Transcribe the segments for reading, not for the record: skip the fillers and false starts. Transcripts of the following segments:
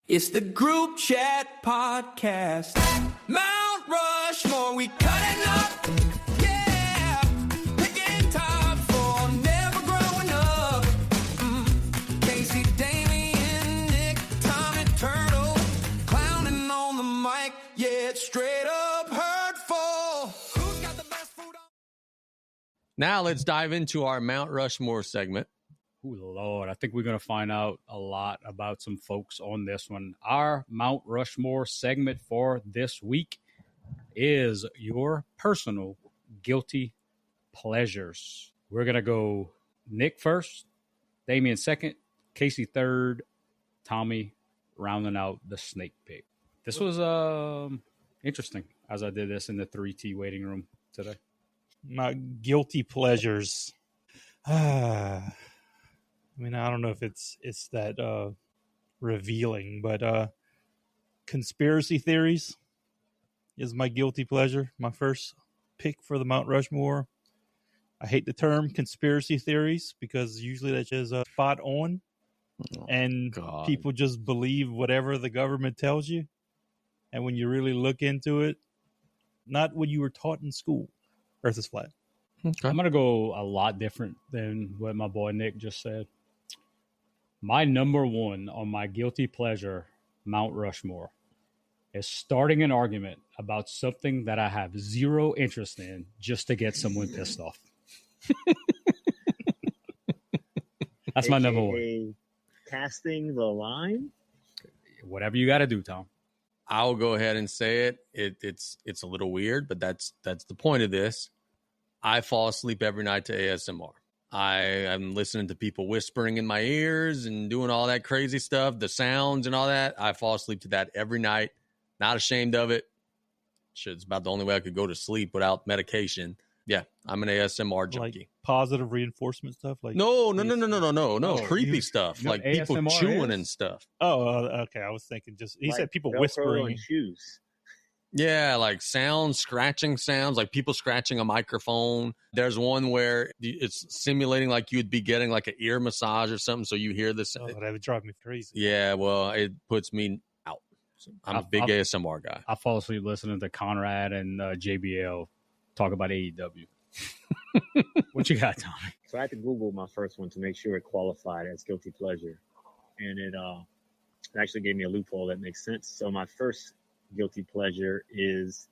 It's the Group Chat Podcast. Mount Rushmore, we cutting up. Yeah, picking top for never growing up. Casey, Damien, Nick, Tommy, Turtle, clowning on the mic. Yeah, it's straight up hurtful. Who's got the best food on? Now let's dive into our Mount Rushmore segment. Oh, Lord, I think we're going to find out a lot about some folks on this one. Our Mount Rushmore segment for this week is your personal guilty pleasures. We're going to go Nick first, Damien second, Casey third, Tommy rounding out the snake pick. This was interesting as I did this in the 3T waiting room today. My guilty pleasures. I mean, I don't know if it's that revealing, but conspiracy theories is my guilty pleasure. My first pick for the Mount Rushmore. I hate the term conspiracy theories because usually that's just spot on, and people just believe whatever the government tells you. And when you really look into it, not what you were taught in school. Earth is flat. Okay. I'm going to go a lot different than what my boy Nick just said. My number one on my guilty pleasure, Mount Rushmore, is starting an argument about something that I have zero interest in just to get someone pissed off. That's my number one. Casting the line? Whatever you got to do, Tom. I'll go ahead and say it. It's a little weird, but that's the point of this. I fall asleep every night to ASMR. I'm listening to people whispering in my ears and doing all that crazy stuff, the sounds and all that. I fall asleep to that every night. Not ashamed of it. Shit, it's about the only way I could go to sleep without medication. Yeah, I'm an ASMR junkie. Like positive reinforcement stuff? Like No. Creepy stuff. Like people ASMR chewing and stuff. Oh, okay. I was thinking he said people Velcro whispering. and shoes. Yeah, like sounds, scratching sounds, like people scratching a microphone. There's one where it's simulating like you'd be getting like an ear massage or something, so you hear this. Oh, that would drive me crazy. Yeah, well, it puts me out. So I'm a big ASMR guy. I fall asleep listening to Conrad and JBL talk about AEW. What you got, Tommy? So I had to Google my first one to make sure it qualified as guilty pleasure. And it actually gave me a loophole that makes sense. So my first guilty pleasure is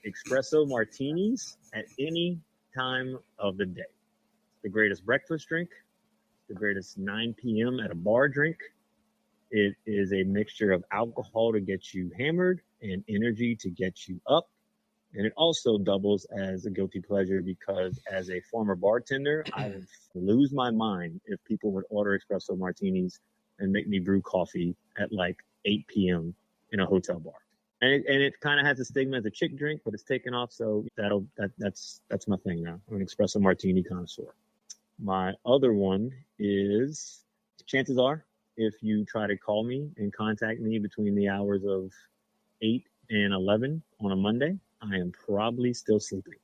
espresso martinis at any time of the day. The greatest breakfast drink, the greatest 9 p.m. at a bar drink. It is a mixture of alcohol to get you hammered and energy to get you up. And it also doubles as a guilty pleasure because as a former bartender, I would lose my mind if people would order espresso martinis and make me brew coffee at like 8 p.m. in a hotel bar. And it kind of has a stigma as a chick drink, but it's taken off. So that's my thing now. I'm an espresso martini connoisseur. My other one is, chances are, if you try to call me and contact me between the hours of 8 and 11 on a Monday, I am probably still sleeping.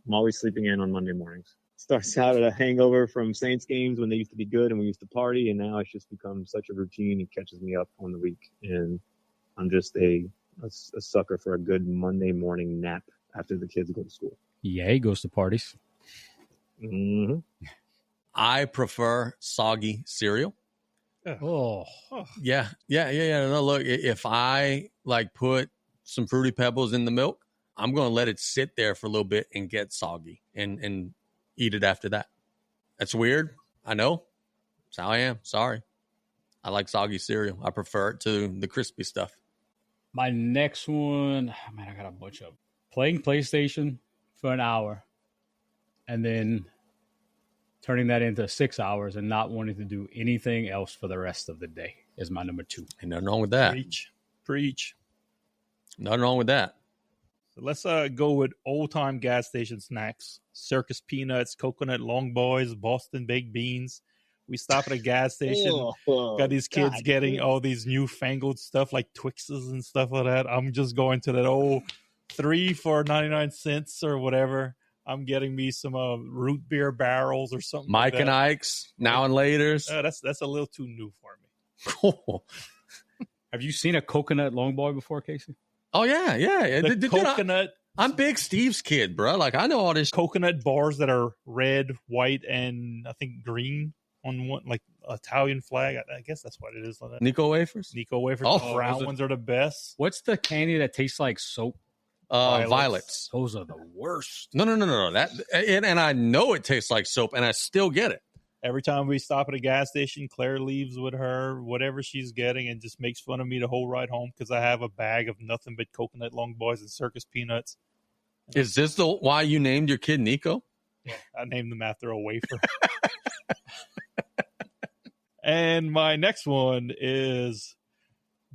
I'm always sleeping in on Monday mornings. Starts out at a hangover from Saints games when they used to be good and we used to party, and now it's just become such a routine. It catches me up on the week, and I'm just a sucker for a good Monday morning nap after the kids go to school. Yeah, he goes to parties. Mm-hmm. I prefer soggy cereal. Oh. Yeah. No, look, if I like put some Fruity Pebbles in the milk, I'm going to let it sit there for a little bit and get soggy and eat it after that. That's weird. I know. That's how I am. Sorry. I like soggy cereal. I prefer it to the crispy stuff. My next one, man, I got a bunch of playing PlayStation for an hour and then turning that into 6 hours and not wanting to do anything else for the rest of the day is my number two. Ain't nothing wrong with that. Preach. Nothing wrong with that. So let's go with old-time gas station snacks. Circus peanuts, coconut long boys, Boston baked beans. We stop at a gas station. Got these kids getting all these newfangled stuff like Twixes and stuff like that. I'm just going to that old 3 for 99 cents or whatever. I'm getting me some root beer barrels or something. Mike like and Ike's, now and laters. That's a little too new for me. Cool. Have you seen a coconut long boy before, Casey? Oh yeah. The Dude, coconut I'm Big Steve's kid, bro. Like I know all this. coconut bars that are red, white, and I think green on one, like Italian flag. I guess that's what it is. Like that. Nico wafers. Nico wafers. Oh, the brown ones are the best. What's the candy that tastes like soap? Violets. Those are the worst. No. That and I know it tastes like soap, and I still get it. Every time we stop at a gas station, Claire leaves with her whatever she's getting and just makes fun of me the whole ride home because I have a bag of nothing but coconut long boys and circus peanuts. Is this why you named your kid Nico? I named them after a wafer. And my next one is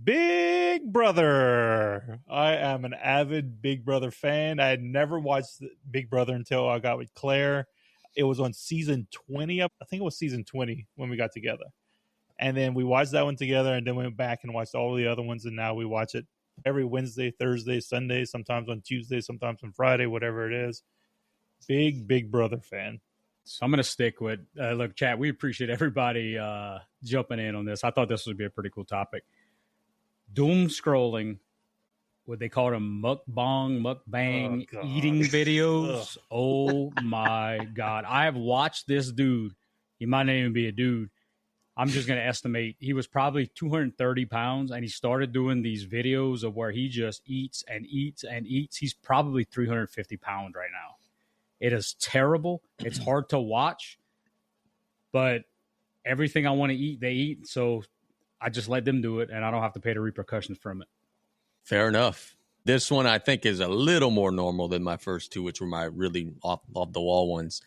Big Brother. I am an avid Big Brother fan. I had never watched Big Brother until I got with Claire. It was on season 20. I think it was season 20 when we got together. And then we watched that one together and then went back and watched all the other ones. And now we watch it every Wednesday, Thursday, Sunday, sometimes on Tuesday, sometimes on Friday, whatever it is. Big Brother fan. So I'm going to stick with, look, chat, we appreciate everybody jumping in on this. I thought this would be a pretty cool topic. Doom scrolling, what they call them mukbang eating videos. Oh my God. I have watched this dude. He might not even be a dude. I'm just going to estimate he was probably 230 pounds and he started doing these videos of where he just eats and eats and eats. He's probably 350 pounds right now. It is terrible. It's hard to watch, but everything I want to eat, they eat. So I just let them do it, and I don't have to pay the repercussions from it. Fair enough. This one I think is a little more normal than my first two, which were my really off the wall ones.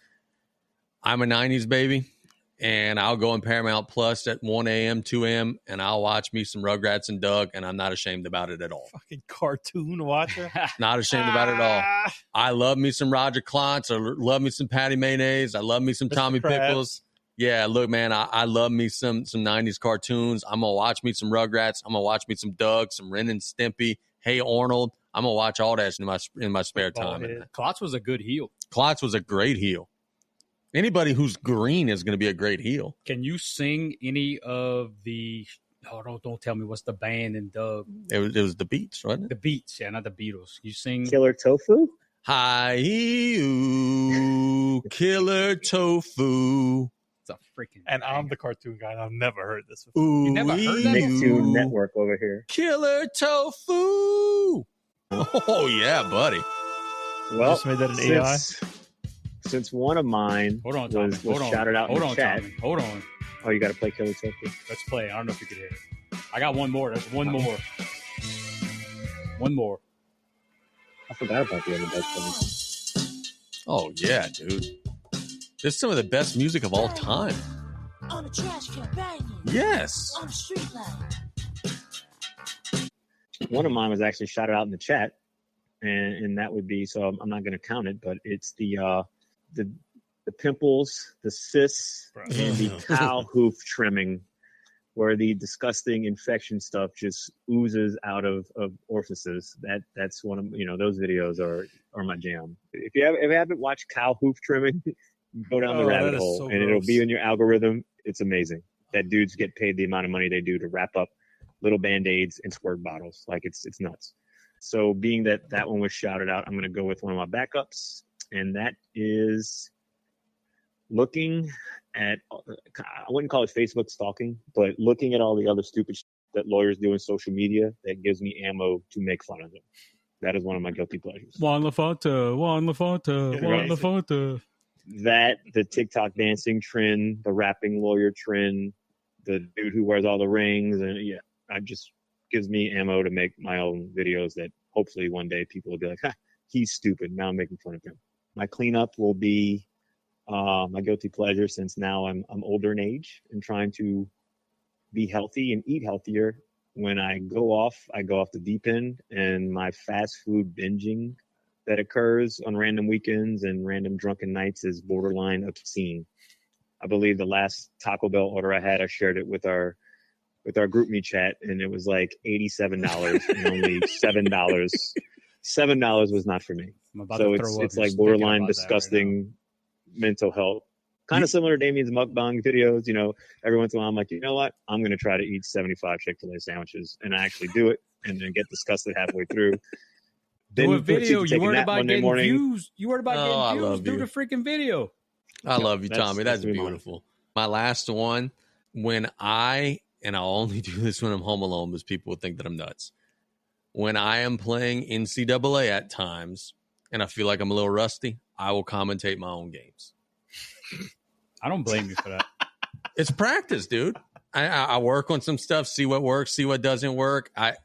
I'm a 90s baby, and I'll go on Paramount Plus at 1 a.m., 2 a.m., and I'll watch me some Rugrats and Doug, and I'm not ashamed about it at all. Fucking cartoon watcher. Not ashamed about it at all. I love me some Roger Klotz. I love me some Patty Mayonnaise. I love me some Mr. Tommy Krabs. Pickles. Yeah, look, man, I love me some 90s cartoons. I'm going to watch me some Rugrats. I'm going to watch me some Doug, some Ren and Stimpy. Hey, Arnold. I'm going to watch all that in my spare time. Klotz was a good heel. Klotz was a great heel. Anybody who's green is going to be a great heel. Can you sing any of the... Oh, don't tell me what's the band in Doug. It was the Beats, wasn't it? The Beats, yeah, not the Beatles. You sing... Killer Tofu? Hi-oo, Killer Tofu. It's a freaking... And I'm banger. the cartoon guy. I've never heard this before. Ooh, You never heard that? Nicktoon Network over here. Killer Tofu. Oh, yeah, buddy. Well, Just made that an AI? Since one of mine Hold on, Tommy. was shouted out in the chat. Tommy. Hold on. Oh, you got to play Killer Tofu. Let's play. I don't know if you could hear it. I got one more. There's one more. One more. I forgot about the other Doug thing. Oh, yeah, dude. This is some of the best music of all time. On a trash can banging. Yes. On the street light. One of mine was actually shouted out in the chat, and that would be, so I'm not going to count it, but it's the pimples, the cysts, and the cow hoof trimming, where the disgusting infection stuff just oozes out of orifices. That's one of, those videos are my jam. If you haven't watched cow hoof trimming, go down the rabbit hole, so and it'll gross. be in your algorithm. It's amazing that dudes get paid the amount of money they do to wrap up little Band-Aids and squirt bottles. Like it's nuts. So being that one was shouted out, I'm going to go with one of my backups, and that is looking at, I wouldn't call it Facebook stalking, but looking at all the other stupid shit that lawyers do in social media that gives me ammo to make fun of them. That is one of my guilty pleasures. Juan LaFonta. That, the TikTok dancing trend, the rapping lawyer trend, the dude who wears all the rings, and yeah, it just gives me ammo to make my own videos that hopefully one day people will be like, ha, he's stupid. Now I'm making fun of him. My cleanup will be my guilty pleasure, since now I'm older in age and trying to be healthy and eat healthier. When I go off the deep end, and my fast food binging that occurs on random weekends and random drunken nights is borderline obscene. I believe the last Taco Bell order I had, I shared it with our group me chat, and it was like $87 and only $7. $7 was not for me. So it's like borderline disgusting mental health Kind of similar to Damien's mukbang videos. Every once in a while I'm like, you know what? I'm going to try to eat 75 Chick-fil-A sandwiches, and I actually do it, and then get disgusted halfway through. Do a video. You worried about Monday getting morning. views. You worried about Oh, I getting views. love Do you. the freaking video. I love you, That's- Tommy. that's That's me, Mom. beautiful. My last one, and I'll only do this when I'm home alone because people will think that I'm nuts. When I am playing NCAA at times and I feel like I'm a little rusty, I will commentate my own games. I don't blame you for that. It's practice, dude. I work on some stuff, see what works, see what doesn't work. I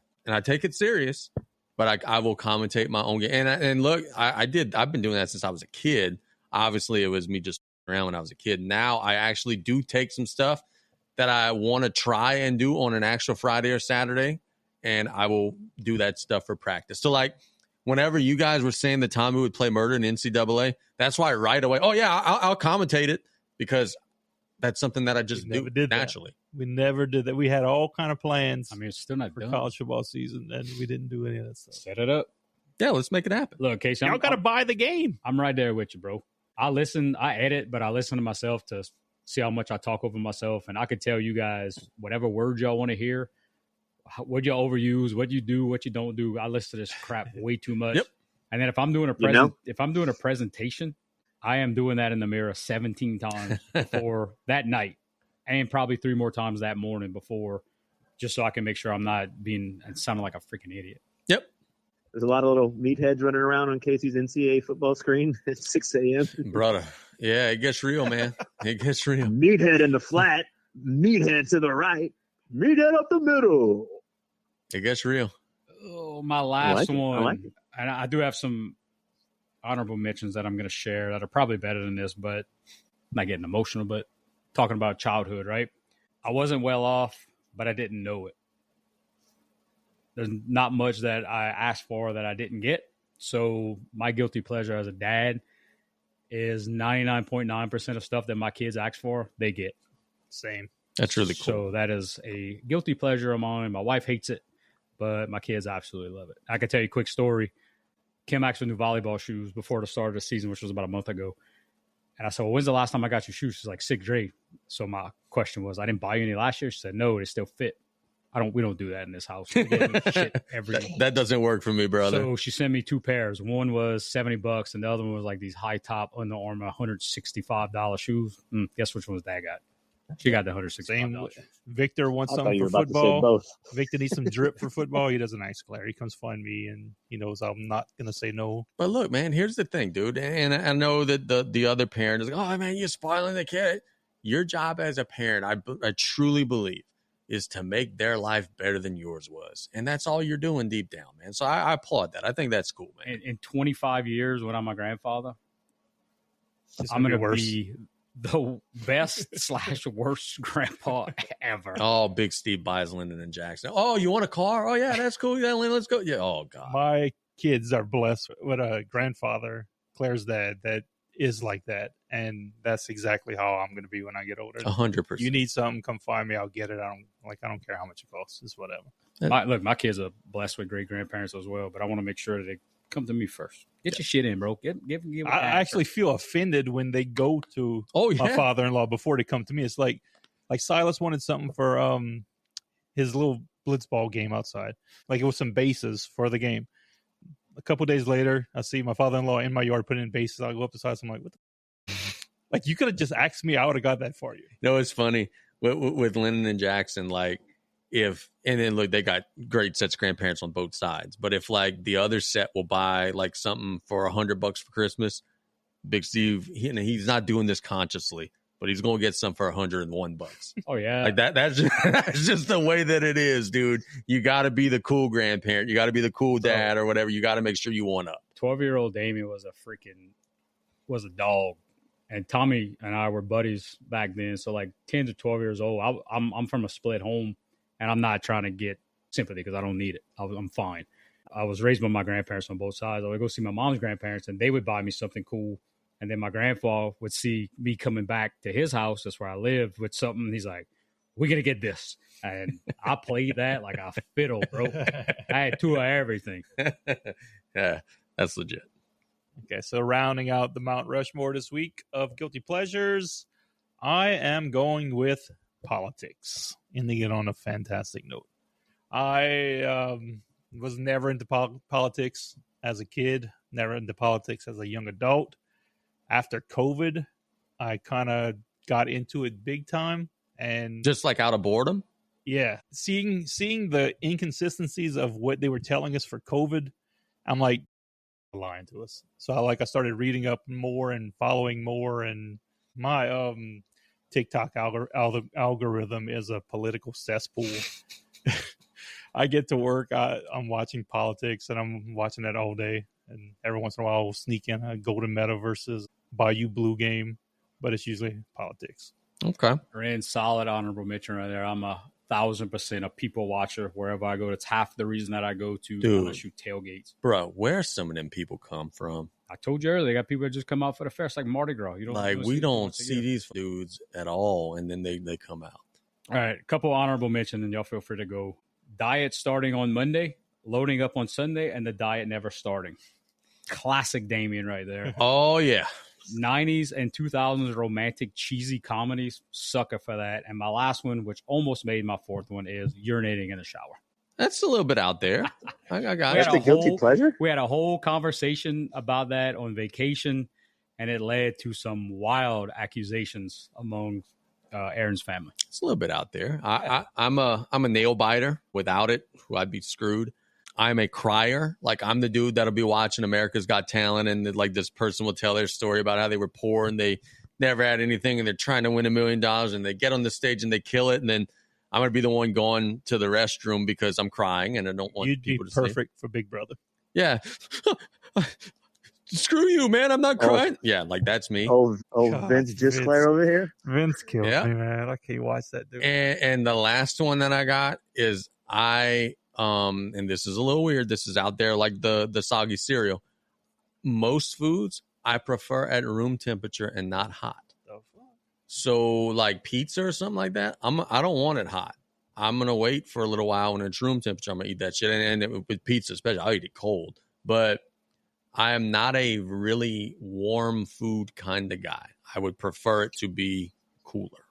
take it serious, but I will commentate my own game. And look, I've been doing that since I was a kid. Obviously, it was me just around when I was a kid. Now I actually do take some stuff that I want to try and do on an actual Friday or Saturday, and I will do that stuff for practice. So, like, whenever you guys were saying that Tommy would play murder in NCAA, that's why right away, oh, yeah, I'll commentate it, because that's something that I just do naturally. We never did that. We had all kind of plans I mean, it's still not for done. college football season, and we didn't do any of that stuff. Set it up. Yeah, let's make it happen. Look, Casey, Y'all got to buy the game. I'm right there with you, bro. I edit, but I listen to myself to see how much I talk over myself. And I could tell you guys whatever words y'all want to hear, what you overuse, what you do, what you don't do. I listen to this crap way too much. Yep. And then if I'm doing a presentation, I am doing that in the mirror 17 times before that night, and probably 3 more times that morning before, just so I can make sure I'm not sounding like a freaking idiot. Yep. There's a lot of little meatheads running around on Casey's NCAA football screen at 6 a.m. Brother. Yeah, it gets real, man. It gets real. Meathead in the flat, meathead to the right, meathead up the middle. It gets real. Oh, my last one. I like it. And I do have some honorable mentions that I'm going to share that are probably better than this, but I'm not getting emotional, but talking about childhood, right? I wasn't well off, but I didn't know it. There's not much that I asked for that I didn't get. So my guilty pleasure as a dad is 99.9% of stuff that my kids ask for, they get. Same. That's really cool. So that is a guilty pleasure of mine. My wife hates it, but my kids absolutely love it. I can tell you a quick story. Kim asked for new volleyball shoes before the start of the season, which was about a month ago. And I said, well, when's the last time I got you shoes? She's like, 6th grade. So my question was, I didn't buy you any last year? She said, no, they still fit. We don't do that in this house. We get new shit every that doesn't work for me, brother. So she sent me 2 pairs. One was $70 and the other one was like these high top Under Armour $165 shoes. Guess which one's Dad got? She got the $165 shoes. Victor wants I thought something you for were about to say football. both. Victor needs some drip for football. He doesn't ask Claire. He comes find me, and he knows I'm not going to say no. But look, man, here's the thing, dude. And I know that the other parent is like, oh, man, you're spoiling the kid. Your job as a parent, I truly believe, is to make their life better than yours was. And that's all you're doing deep down, man. So I applaud that. I think that's cool, man. In 25 years, when I'm a grandfather, It's I'm gonna going to be be the best / worst grandpa ever. Oh, big Steve Beisland and Jackson. Oh, you want a car? Oh, yeah, that's cool. Yeah, let's go. Yeah. Oh, God. My kids are blessed with a grandfather, Claire's dad, that is like that. And that's exactly how I'm going to be when I get older. 100%. You need something, come find me. I'll get it. I don't care how much it costs. It's whatever. My kids are blessed with great grandparents as well, but I want to make sure that they come to me first. Get your shit in, bro. Give I actually feel offended when they go to my father-in-law before they come to me. It's like Silas wanted something for his little blitzball game outside. Like it was some bases for the game. A couple days later, I see my father-in-law in my yard putting in bases. I go up to Silas. I'm like, what the like, you could have just asked me. I would have got that for you. No, it's funny with Lennon and Jackson. Like, and then look, they got great sets of grandparents on both sides. But if like the other set will buy like something for $100 for Christmas, Big Steve, he's not doing this consciously, but he's gonna get some for $101. Oh yeah, like that's just the way that it is, dude. You got to be the cool grandparent. You got to be the cool dad or whatever. You got to make sure you one up. 12-year-old Damien was a dog. And Tommy and I were buddies back then. So like 10 to 12 years old, I'm from a split home, and I'm not trying to get sympathy because I don't need it. I'm fine. I was raised by my grandparents on both sides. I would go see my mom's grandparents, and they would buy me something cool. And then my grandpa would see me coming back to his house, that's where I lived, with something. He's like, we're going to get this. And I played that like a fiddle, bro. I had 2 of everything. Yeah, that's legit. Okay, so rounding out the Mount Rushmore this week of Guilty Pleasures, I am going with politics. Ending it on a fantastic note. I was never into politics as a kid, never into politics as a young adult. After COVID, I kind of got into it big time. And Just like out of boredom? yeah, seeing the inconsistencies of what they were telling us for COVID, I'm like, lying to us. So I started reading up more and following more, and my TikTok algorithm is a political cesspool. I get to work, I'm watching politics, and I'm watching that all day. And every once in a while, I'll sneak in a Golden Meta versus Bayou Blue game, but it's usually politics. Okay. Ran solid honorable mention right there. I'm 1,000% a people watcher wherever I go. That's half the reason that I go to LSU tailgates. Bro, where some of them people come from? I told you earlier, they got people that just come out for the fair. It's like Mardi Gras. We don't see these dudes at all, and then they come out. All right, a couple honorable mentions, and y'all feel free to go. Diet starting on Monday, loading up on Sunday, and the diet never starting. Classic Damien right there. Oh, yeah. 90s and 2000s romantic cheesy comedies, sucker for that. And my last one, which almost made my fourth one, is urinating in the shower. That's a little bit out there. I got That's you. the guilty pleasure? We had a whole conversation about that on vacation, and it led to some wild accusations among Aaron's family. It's a little bit out there. I'm a nail biter. Without it, I'd be screwed. I'm a crier. Like, I'm the dude that'll be watching America's Got Talent, and like this person will tell their story about how they were poor and they never had anything, and they're trying to win $1 million, and they get on the stage and they kill it, and then I'm gonna be the one going to the restroom because I'm crying and I don't want people to see. You'd be perfect for Big Brother. Yeah. Screw you, man. I'm not crying. Yeah, like that's me. God, Vince Gisclair over here. Vince kills me, man. I can't watch that dude. And the last one that I got is and this is a little weird. This is out there like the Soggy cereal. Most foods I prefer at room temperature and not hot. So like pizza or something like that, I don't want it hot. I'm gonna wait for a little while when it's room temperature. I'm gonna eat that shit, and with pizza especially, I'll eat it cold. But I am not a really warm food kind of guy. I would prefer it to be cooler.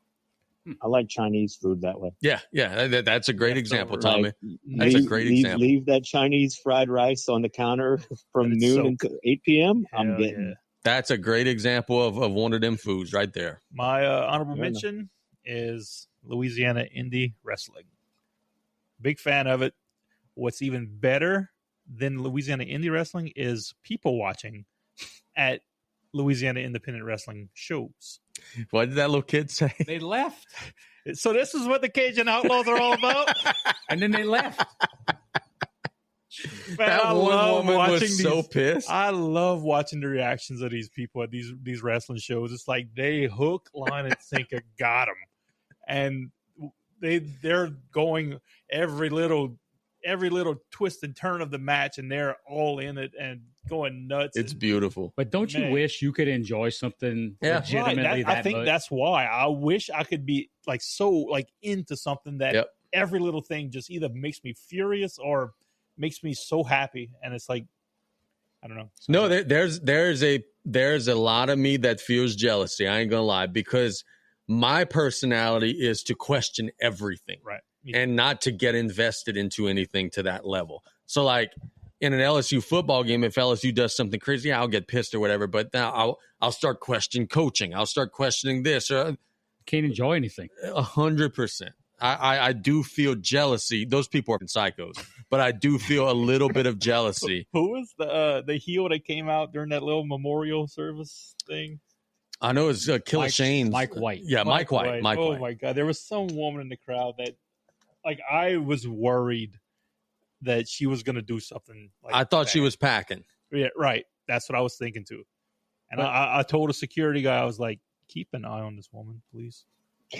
I like Chinese food that way. Yeah, that's a great example, Tommy. That's a great example. Leave that Chinese fried rice on the counter from noon until 8 p.m. I'm getting. That's a great example of one of them foods right there. My honorable mention is Louisiana Indie Wrestling. Big fan of it. What's even better than Louisiana Indie Wrestling is people watching at Louisiana Independent Wrestling shows. What did that little kid say? They left. So this is what the Cajun Outlaws are all about? And then they left. Man, that one woman was so pissed. I love watching the reactions of these people at these wrestling shows. It's like they hook, line, and sinker got them, and they're going every little twist and turn of the match, and they're all in it and going nuts. It's beautiful. But don't you wish you could enjoy something legitimately I think much? that's why I wish I could be so into something that every little thing just either makes me furious or makes me so happy. And it's like, I don't know. No, there's a lot of me that feels jealousy. I ain't gonna lie, because my personality is to question everything, right, and not to get invested into anything to that level. So like in an LSU football game, if LSU does something crazy, I'll get pissed or whatever. But now I'll start questioning coaching. I'll start questioning this. Or can't enjoy anything. 100%. I do feel jealousy. Those people are psychos, but I do feel a little bit of jealousy. Who was the heel that came out during that little memorial service thing? I know it's Killer Shane's. Mike White. Yeah, Mike White. Oh, my God. There was some woman in the crowd that, I was worried that she was going to do something like I thought that. she was packing. Yeah, right. That's what I was thinking, too. And I told a security guy, I was like, keep an eye on this woman, please.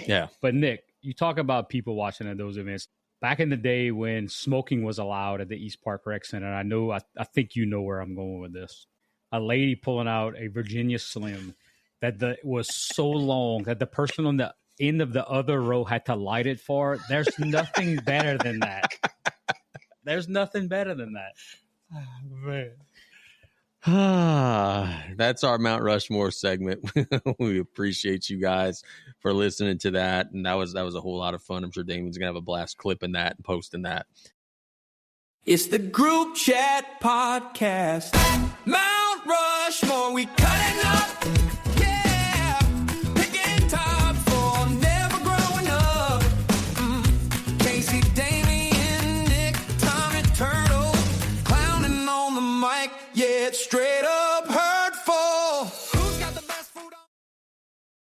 Yeah. But, Nick, you talk about people watching at those events. Back in the day when smoking was allowed at the East Park Rec Center, I think you know where I'm going with this. A lady pulling out a Virginia Slim that was so long that the person on the end of the other row had to light it for it. There's nothing better than that. There's nothing better than that. Oh, man. That's our Mount Rushmore segment. We appreciate you guys for listening to that. And that was a whole lot of fun. I'm sure Damien's going to have a blast clipping that and posting that. It's the group chat podcast. Mount Rushmore, we cutting up. Yeah, picking top for never growing up. Casey, Damien, Nick, Tommy, Turtle, clowning on the mic. Yeah, it's straight up her.